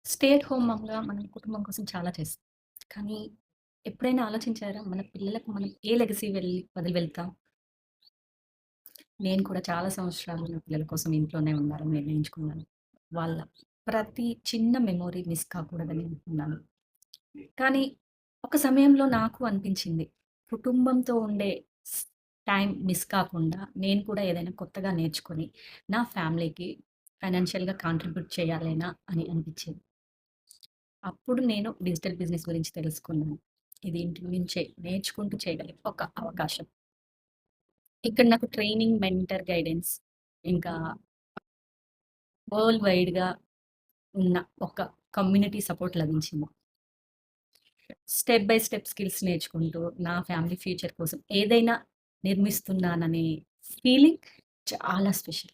Stay at home మమ్‌గా మనం కుటుంబం కోసం చాలా చేస్తాం. కానీ ఎప్పుడైనా ఆలోచించారా? మన పిల్లలకు మనం ఏ లెగసీ వదిలి వెళ్తాం? నేను కూడా చాలా సంవత్సరాలు నా పిల్లల కోసం ఇంట్లోనే ఉండాలని నిర్ణయించుకున్నాను. వాళ్ళ ప్రతి చిన్న మెమోరీ మిస్ కాకూడదని అనుకున్నాను. కానీ ఒక సమయంలో నాకు అనిపించింది. కుటుంబంతో ఉండే స్ టైం మిస్ కాకుండా నేను కూడా ఏదైనా కొత్తగా నేర్చుకొని నా ఫ్యామిలీకి ఫైనాన్షియల్‌గా కాంట్రిబ్యూట్ చేయాలేనా అని అనిపించింది. అప్పుడు నేను డిజిటల్ బిజినెస్ గురించి తెలుసుకున్నాను. ఇది ఇంటి నుంచే నేర్చుకుంటూ చేయగలిగే ఒక అవకాశం. ఇక్కడ నాకు ట్రైనింగ్, మెంటర్ గైడెన్స్ ఇంకా వరల్డ్ వైడ్‌గా ఉన్న ఒక కమ్యూనిటీ సపోర్ట్ లభించింది. స్టెప్ బై స్టెప్ స్కిల్స్ నేర్చుకుంటూ నా ఫ్యామిలీ ఫ్యూచర్ కోసం ఏదైనా నిర్మిస్తున్నాననే ఫీలింగ్ చాలా స్పెషల్.